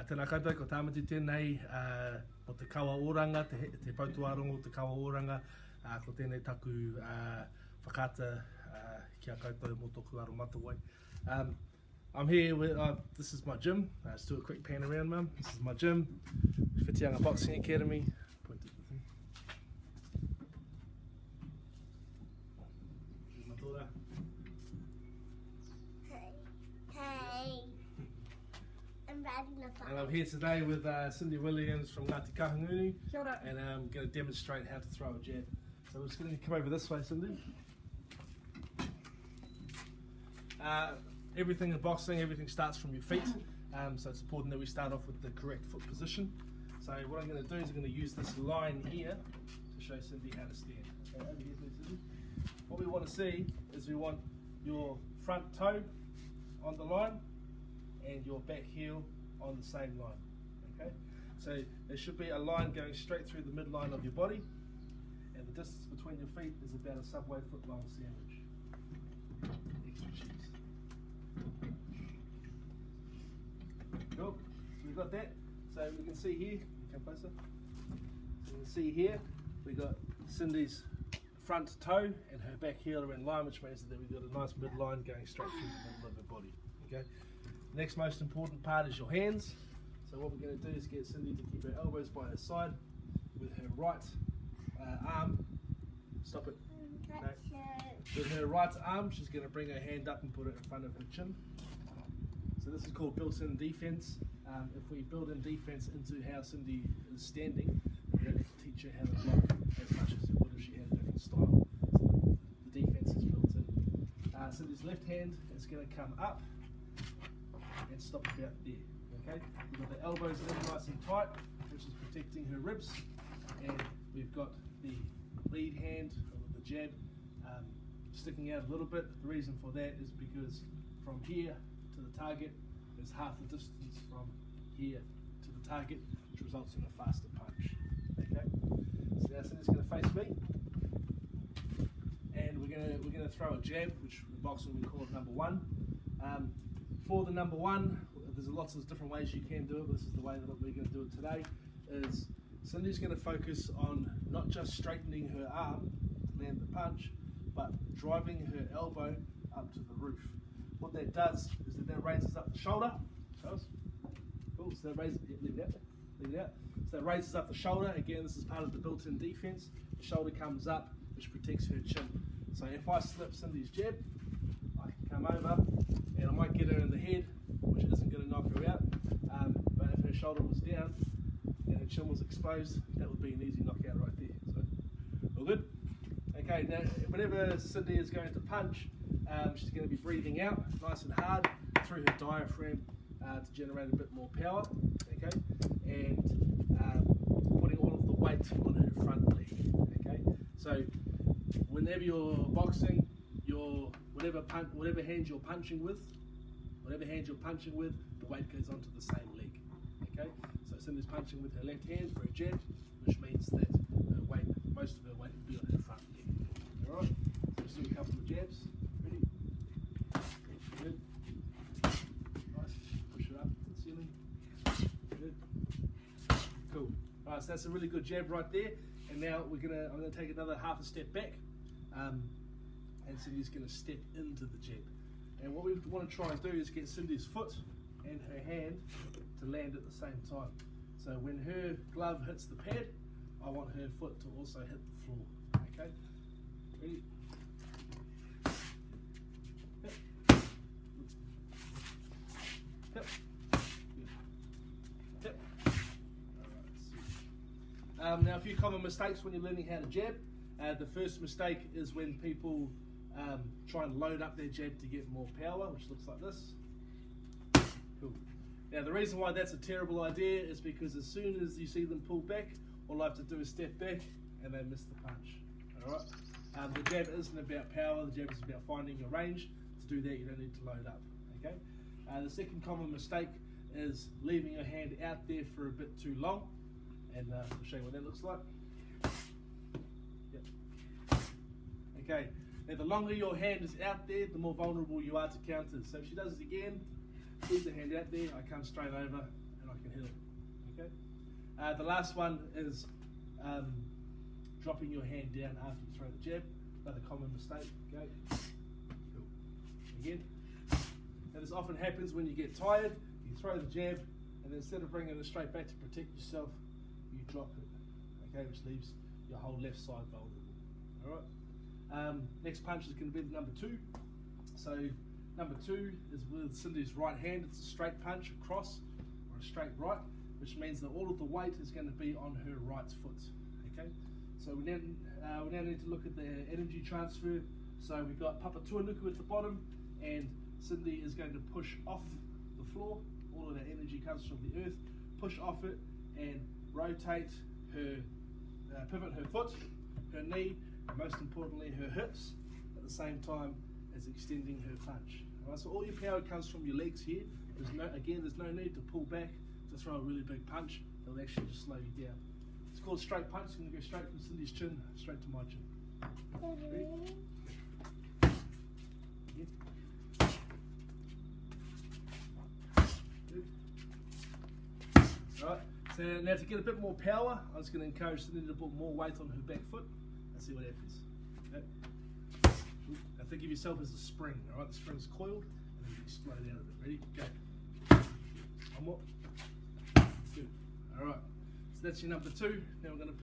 Tēnā koutou, ko tāmati tēnei o te kawa oranga, te poutuarongo o te kawa oranga, ko tēnei taku whakata kia koutou mō tōku aro matawai. I'm here with, this is my gym. Let's do a quick pan around, Mum. This is my gym, Whitianga Boxing Academy. Here's my daughter. Hey. I'm riding the phone. And I'm here today with Cindy Williams from Ngāti Kahungunu. Kia ora. And I'm going to demonstrate how to throw a jab. So we're just going to come over this way, Cindy. Everything in boxing, everything starts from your feet. So it's important that we start off with the correct foot position. So what I'm going to do is I'm going to use this line here to show Cindy how to stand. Okay, over here, please, Cindy. What we want to see is we want your front toe on the line and your back heel on the same line. Okay, so there should be a line going straight through the midline of your body, and the distance between your feet is about a Subway foot long sandwich. Extra cheese. Cool. So we've got that. So we can see here. Come closer. So you can see here we got Cindy's front toe and her back heel are in line, which means that we've got a nice midline going straight through the middle of her body. Okay. Next most important part is your hands. So what we're going to do is get Cindy to keep her elbows by her side with her right arm. Stop it. No. With her right arm, she's going to bring her hand up and put it in front of her chin. So this is called built-in defense. If we build in defense into how Cindy is standing, we don't have to teach her how to block as much as it would if she had a different style. So the defense is built in. Cindy's left hand is going to come up and stop about there. Okay, we've got the elbows in nice and tight, which is protecting her ribs, and we've got the lead hand or the jab sticking out a little bit. The reason for that is because from here to the target is half the distance from here to the target, which results in a faster punch. Okay, so now Cindy's going to face me, and we're going to throw a jab, which in boxing we call it number one. For the number one, there's lots of different ways you can do it, but this is the way that we're going to do it today. Is Cindy's going to focus on not just straightening her arm to land the punch, but driving her elbow up to the roof. What that does is that raises up the shoulder. Cool. So that raises, leave it out. Leave it out. So that raises up the shoulder. Again, this is part of the built-in defense. The shoulder comes up, which protects her chin. So if I slip Cindy's jab, I can come over and I might get her in the head, which isn't going to knock her out. But if her shoulder was down and her chin was exposed, that would be an easy knockout right there. So, all good? Okay, now whenever Cindy is going to punch, she's going to be breathing out nice and hard through her diaphragm to generate a bit more power, okay, and putting all of the weight on her front leg, okay. So whenever you're boxing, whatever hand you're punching with, the weight goes onto the same leg, okay. So Cindy's punching with her left hand for a jab, which means that her weight, most of her weight will be on her front leg. All right. So let's do a couple of jabs. Ready? Good. Nice. Push it up to the ceiling. Good. Cool. All right. So that's a really good jab right there. And now I'm gonna take another half a step back, and Cindy's gonna step into the jab. And what we want to try and do is get Cindy's foot and her hand to land at the same time. So when her glove hits the pad, I want her foot to also hit the floor. Okay? Ready? Hip. Hip. Hip. Alright, now a few common mistakes when you're learning how to jab. The first mistake is when people try and load up their jab to get more power, which looks like this. Cool. Now the reason why that's a terrible idea is because as soon as you see them pull back, all I have to do is step back and they miss the punch. Alright? The jab isn't about power, the jab is about finding your range. To do that you don't need to load up. Okay? The second common mistake is leaving your hand out there for a bit too long. And I'll show you what that looks like. Yep. Okay. Now the longer your hand is out there, the more vulnerable you are to counters. So if she does it again, leave the hand out there, I come straight over and I can heal. Okay. The last one is dropping your hand down after you throw the jab. Another common mistake. Go. Cool. Again. Now this often happens when you get tired. You throw the jab, and instead of bringing it straight back to protect yourself, you drop it. Okay, which leaves your whole left side vulnerable. All right. Next punch is going to be the number 2. So number 2 is with Cindy's right hand. It's a straight punch across or a straight right, which means that all of the weight is going to be on her right foot. Okay. So we now need to look at the energy transfer. So we've got poutuarongo at the bottom, and Cindy is going to push off the floor. All of that energy comes from the earth. Push off it and rotate her, pivot her foot, her knee, and most importantly her hips at the same time as extending her punch. All right, so all your power comes from your legs here. There's no need to pull back to throw a really big punch. It'll actually just slow you down. It's called a straight punch. It's going to go straight from Cindy's chin straight to my chin. Ready? Again. Good. Alright, so now to get a bit more power, I'm just going to encourage Cindy to put more weight on her back foot and see what happens. Okay. Now think of yourself as a spring. Alright, the spring's coiled and then you explode out of it. Ready? Go. One more. Good. Alright, so that's your number 2. Now we're going to